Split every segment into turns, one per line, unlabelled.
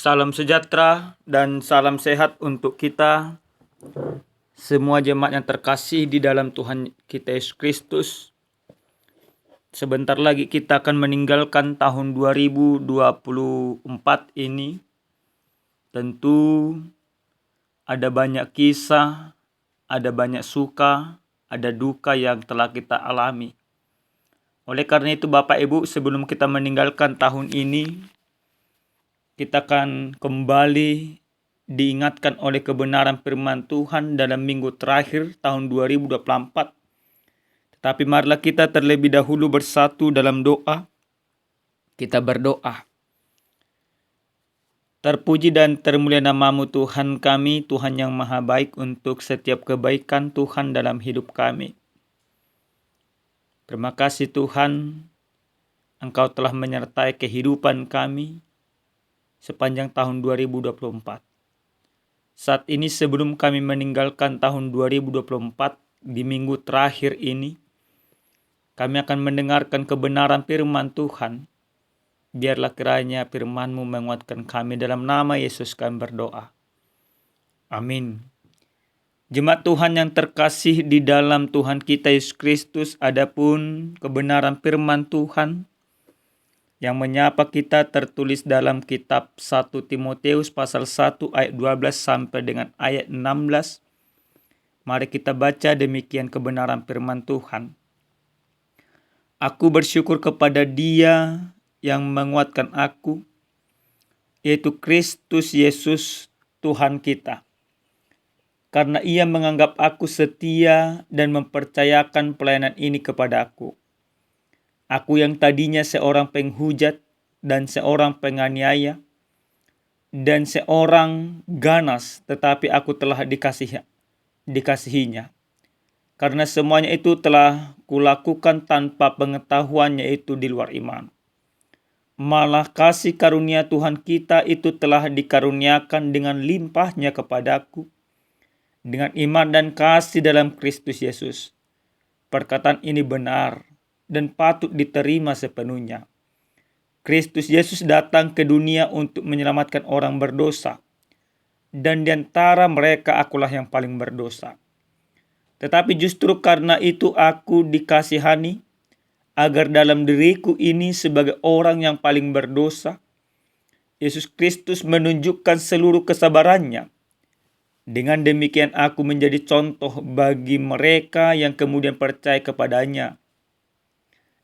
Salam sejahtera dan salam sehat untuk kita semua jemaat yang terkasih di dalam Tuhan kita Yesus Kristus. Sebentar lagi kita akan meninggalkan tahun 2024 ini. Tentu ada banyak kisah, ada banyak suka, ada duka yang telah kita alami. Oleh karena itu Bapak Ibu, sebelum kita meninggalkan tahun ini, kita akan kembali diingatkan oleh kebenaran firman Tuhan dalam minggu terakhir tahun 2024. Tetapi marilah kita terlebih dahulu bersatu dalam doa. Kita berdoa. Terpuji dan termulia nama-Mu Tuhan kami, Tuhan yang maha baik untuk setiap kebaikan Tuhan dalam hidup kami. Terima kasih Tuhan, Engkau telah menyertai kehidupan kami sepanjang tahun 2024. Saat ini sebelum kami meninggalkan tahun 2024, di minggu terakhir ini, kami akan mendengarkan kebenaran firman Tuhan. Biarlah kiranya firman-Mu menguatkan kami, dalam nama Yesus kami berdoa. Amin. Jemaat Tuhan yang terkasih di dalam Tuhan kita Yesus Kristus, adapun kebenaran firman Tuhan yang menyapa kita tertulis dalam kitab 1 Timotius pasal 1 ayat 12 sampai dengan ayat 16. Mari kita baca demikian kebenaran firman Tuhan. Aku bersyukur kepada Dia yang menguatkan aku, yaitu Kristus Yesus Tuhan kita. Karena Ia menganggap aku setia dan mempercayakan pelayanan ini kepada aku. Aku yang tadinya seorang penghujat dan seorang penganiaya dan seorang ganas, tetapi aku telah dikasihinya. Karena semuanya itu telah kulakukan tanpa pengetahuan, yaitu di luar iman. Malah kasih karunia Tuhan kita itu telah dikaruniakan dengan limpahnya kepadaku, dengan iman dan kasih dalam Kristus Yesus. Perkataan ini benar dan patut diterima sepenuhnya. Kristus Yesus datang ke dunia untuk menyelamatkan orang berdosa, dan di antara mereka akulah yang paling berdosa. Tetapi justru karena itu aku dikasihani, agar dalam diriku ini sebagai orang yang paling berdosa, Yesus Kristus menunjukkan seluruh kesabarannya. Dengan demikian aku menjadi contoh bagi mereka yang kemudian percaya kepadanya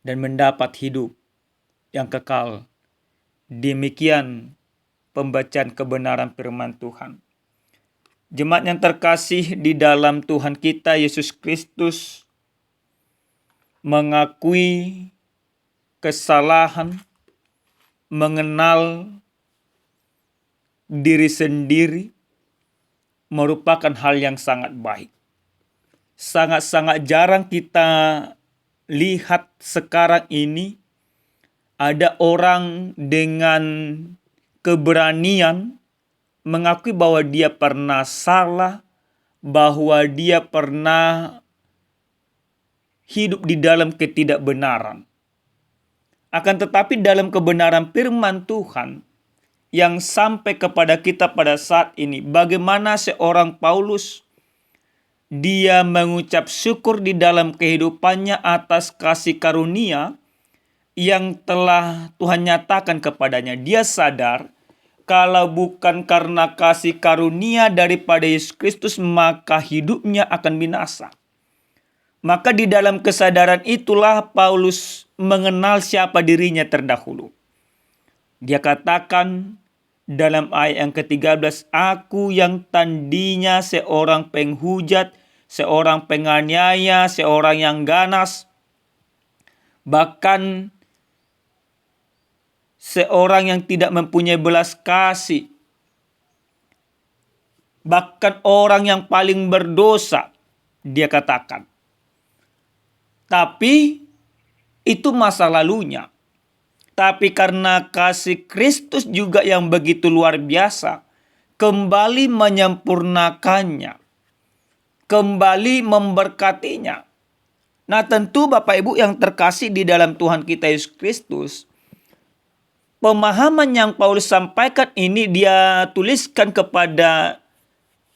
dan mendapat hidup yang kekal. Demikian pembacaan kebenaran firman Tuhan. Jemaat yang terkasih di dalam Tuhan kita Yesus Kristus, mengakui kesalahan, mengenal diri sendiri merupakan hal yang sangat baik. Sangat-sangat jarang kita lihat sekarang ini ada orang dengan keberanian mengakui bahwa dia pernah salah, bahwa dia pernah hidup di dalam ketidakbenaran. Akan tetapi dalam kebenaran firman Tuhan yang sampai kepada kita pada saat ini, bagaimana seorang Paulus, dia mengucap syukur di dalam kehidupannya atas kasih karunia yang telah Tuhan nyatakan kepadanya. Dia sadar kalau bukan karena kasih karunia daripada Yesus Kristus, maka hidupnya akan binasa. Maka di dalam kesadaran itulah Paulus mengenal siapa dirinya terdahulu. Dia katakan dalam ayat yang ke-13, aku yang tadinya seorang penghujat, seorang penganiaya, seorang yang ganas, bahkan seorang yang tidak mempunyai belas kasih, bahkan orang yang paling berdosa, dia katakan. Tapi itu masa lalunya. Tapi karena kasih Kristus juga yang begitu luar biasa, kembali menyempurnakannya, kembali memberkatinya. Nah tentu Bapak Ibu yang terkasih di dalam Tuhan kita Yesus Kristus, pemahaman yang Paulus sampaikan ini dia tuliskan kepada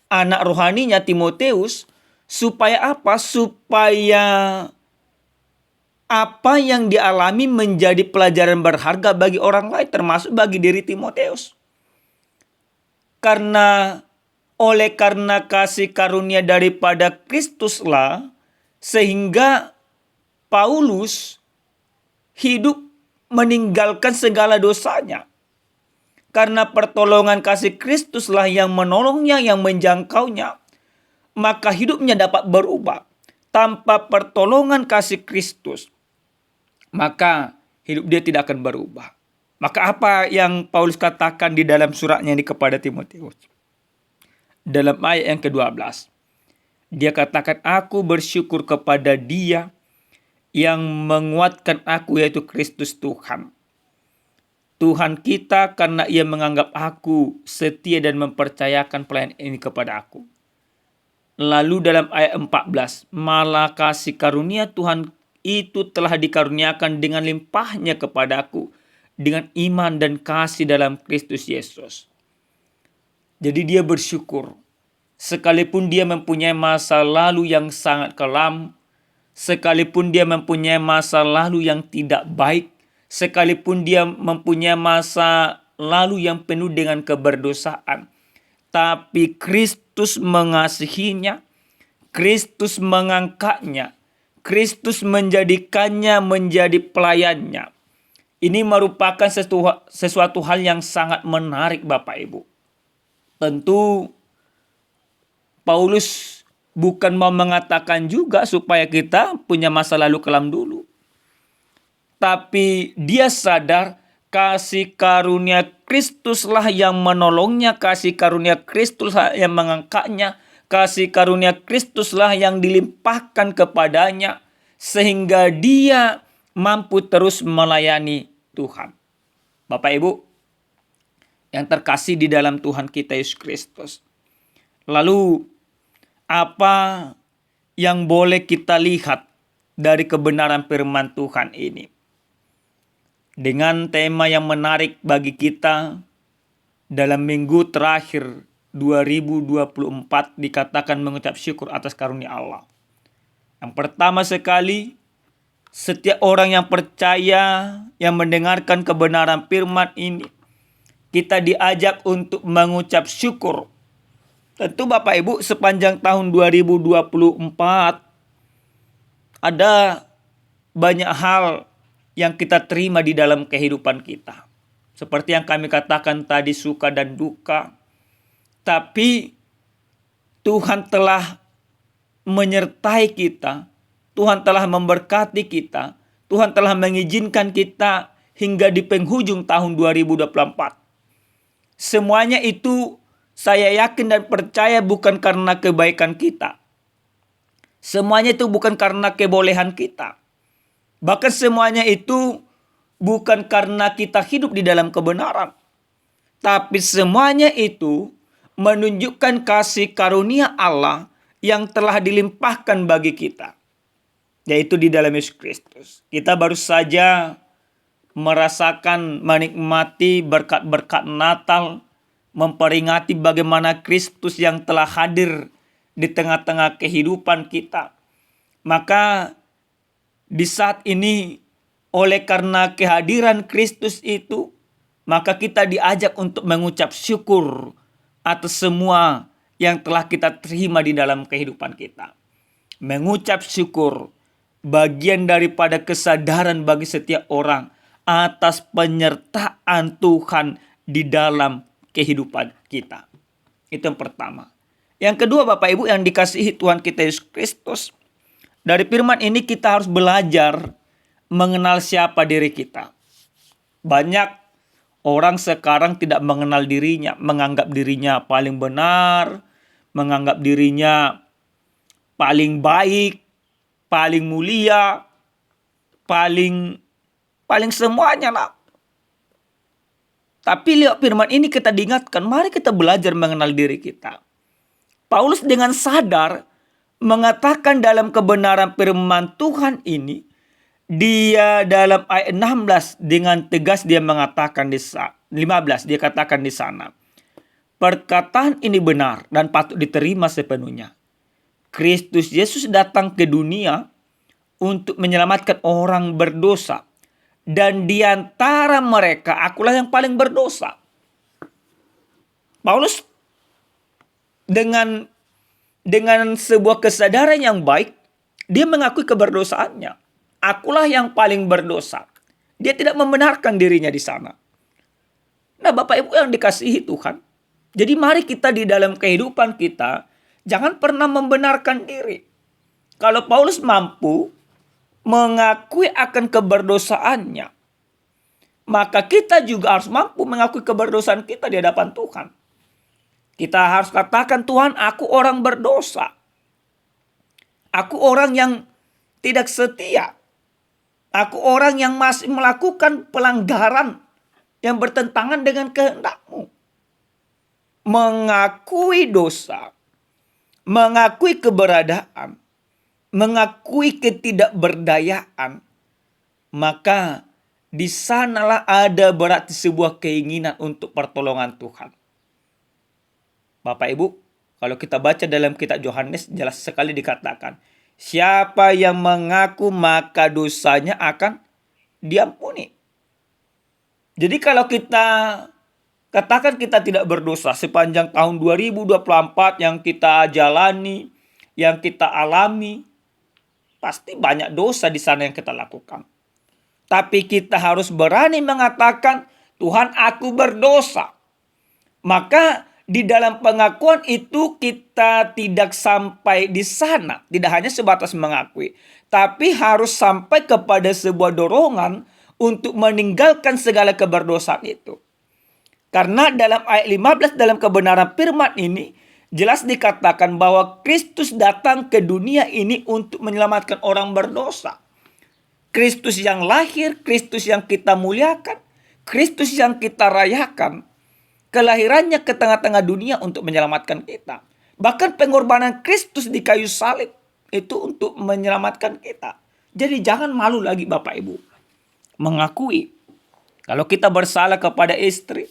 anak rohaninya Timoteus. Supaya apa? Supaya apa yang dialami menjadi pelajaran berharga bagi orang lain, termasuk bagi diri Timoteus. Oleh karena kasih karunia daripada Kristuslah, sehingga Paulus hidup meninggalkan segala dosanya. Karena pertolongan kasih Kristuslah yang menolongnya, yang menjangkaunya, maka hidupnya dapat berubah. Tanpa pertolongan kasih Kristus, maka hidup dia tidak akan berubah. Maka apa yang Paulus katakan di dalam suratnya ini kepada Timoteus? Dalam ayat yang ke-12. Dia katakan, aku bersyukur kepada Dia yang menguatkan aku, yaitu Kristus Tuhan. Tuhan kita, karena Ia menganggap aku setia dan mempercayakan pelayanan ini kepada aku. Lalu dalam ayat 14, malah kasih karunia Tuhan itu telah dikaruniakan dengan limpahnya kepadaku, dengan iman dan kasih dalam Kristus Yesus. Jadi dia bersyukur. Sekalipun dia mempunyai masa lalu yang sangat kelam, sekalipun dia mempunyai masa lalu yang tidak baik, sekalipun dia mempunyai masa lalu yang penuh dengan keberdosaan, tapi Kristus mengasihinya, Kristus mengangkatnya, Kristus menjadikannya menjadi pelayannya. Ini merupakan sesuatu hal yang sangat menarik, Bapak Ibu. Tentu Paulus bukan mau mengatakan juga supaya kita punya masa lalu kelam dulu. Tapi dia sadar kasih karunia Kristuslah yang menolongnya, kasih karunia Kristuslah yang mengangkatnya, kasih karunia Kristuslah yang dilimpahkan kepadanya, sehingga dia mampu terus melayani Tuhan. Bapak Ibu yang terkasih di dalam Tuhan kita Yesus Kristus. Lalu apa yang boleh kita lihat dari kebenaran firman Tuhan ini? Dengan tema yang menarik bagi kita dalam minggu terakhir 2024 dikatakan mengucap syukur atas karunia Allah. Yang pertama sekali, setiap orang yang percaya, yang mendengarkan kebenaran firman ini, kita diajak untuk mengucap syukur. Tentu Bapak Ibu, sepanjang tahun 2024 ada banyak hal yang kita terima di dalam kehidupan kita. Seperti yang kami katakan tadi, suka dan duka. Tapi Tuhan telah menyertai kita, Tuhan telah memberkati kita, Tuhan telah mengizinkan kita hingga di penghujung tahun 2024. Semuanya itu saya yakin dan percaya bukan karena kebaikan kita. Semuanya itu bukan karena kebolehan kita. Bahkan semuanya itu bukan karena kita hidup di dalam kebenaran. Tapi semuanya itu menunjukkan kasih karunia Allah yang telah dilimpahkan bagi kita, yaitu di dalam Yesus Kristus. Kita baru saja merasakan, menikmati berkat-berkat Natal, memperingati bagaimana Kristus yang telah hadir di tengah-tengah kehidupan kita. Maka di saat ini, oleh karena kehadiran Kristus itu, maka kita diajak untuk mengucap syukur atas semua yang telah kita terima di dalam kehidupan kita. Mengucap syukur bagian daripada kesadaran bagi setiap orang atas penyertaan Tuhan di dalam kehidupan kita. Itu yang pertama. Yang kedua, Bapak Ibu yang dikasihi Tuhan kita Yesus Kristus, dari firman ini kita harus belajar mengenal siapa diri kita. Banyak orang sekarang tidak mengenal dirinya, menganggap dirinya paling benar, menganggap dirinya paling baik, paling mulia, paling semuanya lah. Tapi lihat firman ini kita diingatkan, mari kita belajar mengenal diri kita. Paulus dengan sadar mengatakan dalam kebenaran firman Tuhan ini, Dia dalam ayat 16 dengan tegas dia mengatakan 15 dia katakan di sana, perkataan ini benar dan patut diterima sepenuhnya. Kristus Yesus datang ke dunia untuk menyelamatkan orang berdosa, dan di antara mereka akulah yang paling berdosa. Paulus dengan sebuah kesadaran yang baik, dia mengakui keberdosaannya. Akulah yang paling berdosa. Dia tidak membenarkan dirinya di sana. Nah, Bapak Ibu yang dikasihi Tuhan, jadi mari kita di dalam kehidupan kita jangan pernah membenarkan diri. Kalau Paulus mampu mengakui akan keberdosaannya, maka kita juga harus mampu mengakui keberdosaan kita di hadapan Tuhan. Kita harus katakan, Tuhan, aku orang berdosa. Aku orang yang tidak setia. Aku orang yang masih melakukan pelanggaran yang bertentangan dengan kehendak-Mu. Mengakui dosa, mengakui keberadaan, mengakui ketidakberdayaan, maka di sanalah ada berarti sebuah keinginan untuk pertolongan Tuhan. Bapak Ibu, kalau kita baca dalam kitab Yohanes jelas sekali dikatakan, siapa yang mengaku maka dosanya akan diampuni. Jadi kalau kita katakan kita tidak berdosa sepanjang tahun 2024 yang kita jalani, yang kita alami, pasti banyak dosa di sana yang kita lakukan. Tapi kita harus berani mengatakan, Tuhan, aku berdosa. Maka di dalam pengakuan itu kita tidak sampai di sana. Tidak hanya sebatas mengakui. Tapi harus sampai kepada sebuah dorongan untuk meninggalkan segala keberdosaan itu. Karena dalam ayat 15 dalam kebenaran firman ini jelas dikatakan bahwa Kristus datang ke dunia ini untuk menyelamatkan orang berdosa. Kristus yang lahir, Kristus yang kita muliakan, Kristus yang kita rayakan. Kelahirannya ke tengah-tengah dunia untuk menyelamatkan kita. Bahkan pengorbanan Kristus di kayu salib itu untuk menyelamatkan kita. Jadi jangan malu lagi Bapak Ibu mengakui kalau kita bersalah kepada istri,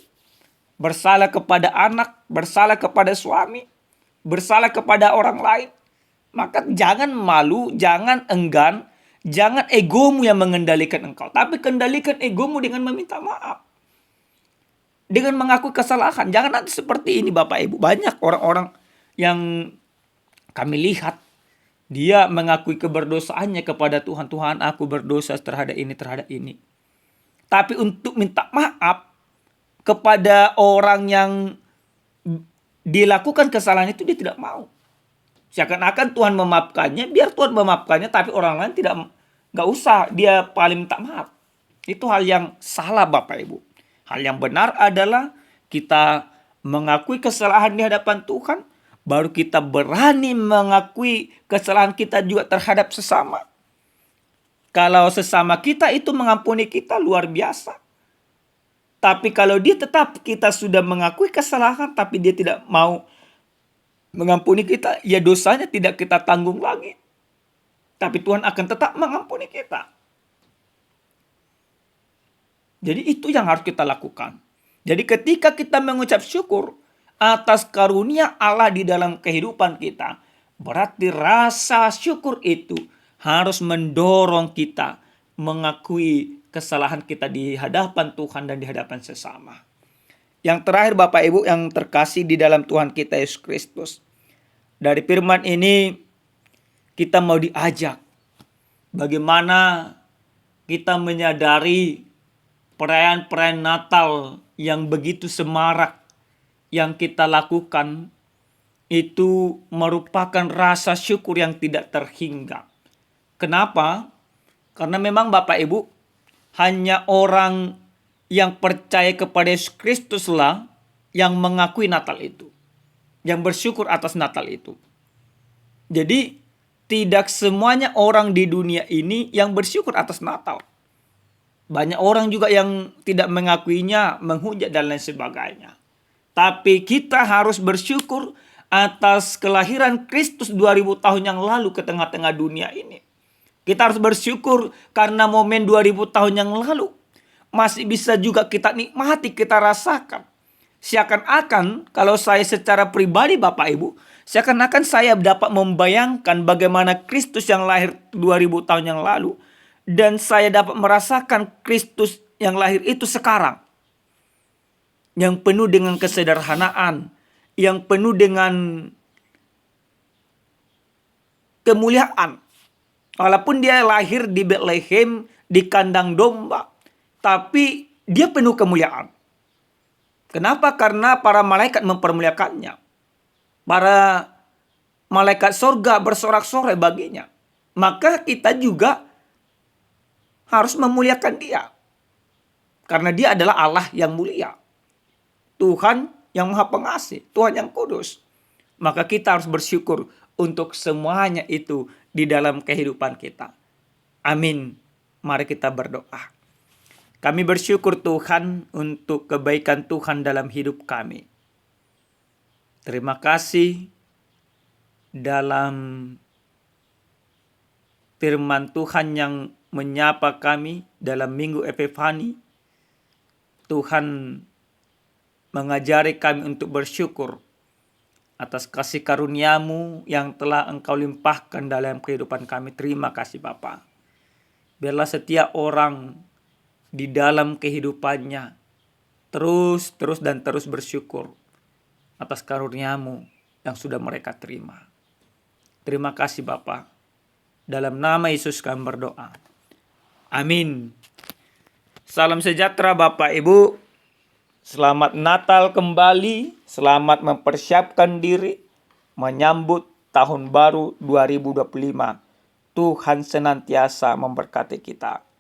bersalah kepada anak, bersalah kepada suami, bersalah kepada orang lain. Maka jangan malu, jangan enggan, jangan egomu yang mengendalikan engkau. Tapi kendalikan egomu dengan meminta maaf. Dengan mengaku kesalahan. Jangan nanti seperti ini Bapak Ibu. Banyak orang-orang yang kami lihat, dia mengakui keberdosaannya kepada Tuhan. Tuhan, aku berdosa terhadap ini. Tapi untuk minta maaf kepada orang yang dilakukan kesalahan itu dia tidak mau. Seakan-akan Tuhan memaafkannya, biar Tuhan memaafkannya, tapi orang lain nggak usah dia paling minta maaf. Itu hal yang salah Bapak Ibu. Hal yang benar adalah kita mengakui kesalahan di hadapan Tuhan, baru kita berani mengakui kesalahan kita juga terhadap sesama. Kalau sesama kita itu mengampuni kita, luar biasa. Tapi kalau dia tetap kita sudah mengakui kesalahan, tapi dia tidak mau mengampuni kita, ya dosanya tidak kita tanggung lagi. Tapi Tuhan akan tetap mengampuni kita. Jadi itu yang harus kita lakukan. Jadi ketika kita mengucap syukur atas karunia Allah di dalam kehidupan kita, berarti rasa syukur itu harus mendorong kita mengakui kesalahan kita di hadapan Tuhan dan di hadapan sesama. Yang terakhir Bapak Ibu yang terkasih di dalam Tuhan kita Yesus Kristus. Dari firman ini kita mau diajak bagaimana kita menyadari perayaan-perayaan Natal yang begitu semarak yang kita lakukan itu merupakan rasa syukur yang tidak terhingga. Kenapa? Karena memang Bapak Ibu, hanya orang yang percaya kepada Yesus Kristuslah yang mengakui Natal itu, yang bersyukur atas Natal itu. Jadi tidak semuanya orang di dunia ini yang bersyukur atas Natal. Banyak orang juga yang tidak mengakuinya, menghujat dan lain sebagainya. Tapi kita harus bersyukur atas kelahiran Kristus 2000 tahun yang lalu ke tengah-tengah dunia ini. Kita harus bersyukur karena momen 2000 tahun yang lalu masih bisa juga kita nikmati, kita rasakan. Seakan-akan kalau saya secara pribadi Bapak Ibu, seakan-akan saya dapat membayangkan bagaimana Kristus yang lahir 2000 tahun yang lalu. Dan saya dapat merasakan Kristus yang lahir itu sekarang. Yang penuh dengan kesederhanaan, yang penuh dengan kemuliaan. Walaupun dia lahir di Bethlehem, di kandang domba, tapi dia penuh kemuliaan. Kenapa? Karena para malaikat mempermuliakannya. Para malaikat sorga bersorak-sorai baginya. Maka kita juga harus memuliakan dia. Karena dia adalah Allah yang mulia. Tuhan yang maha pengasih, Tuhan yang kudus. Maka kita harus bersyukur untuk semuanya itu di dalam kehidupan kita. Amin. Mari kita berdoa. Kami bersyukur Tuhan untuk kebaikan Tuhan dalam hidup kami. Terima kasih dalam firman Tuhan yang menyapa kami dalam Minggu Epifani. Tuhan mengajari kami untuk bersyukur atas kasih karunia-Mu yang telah Engkau limpahkan dalam kehidupan kami. Terima kasih Bapa. Biarlah setiap orang di dalam kehidupannya terus bersyukur atas karunia-Mu yang sudah mereka terima. Terima kasih Bapa. Dalam nama Yesus kami berdoa. Amin. Salam sejahtera Bapak Ibu. Selamat Natal kembali. Selamat mempersiapkan diri menyambut tahun baru 2025. Tuhan senantiasa memberkati kita.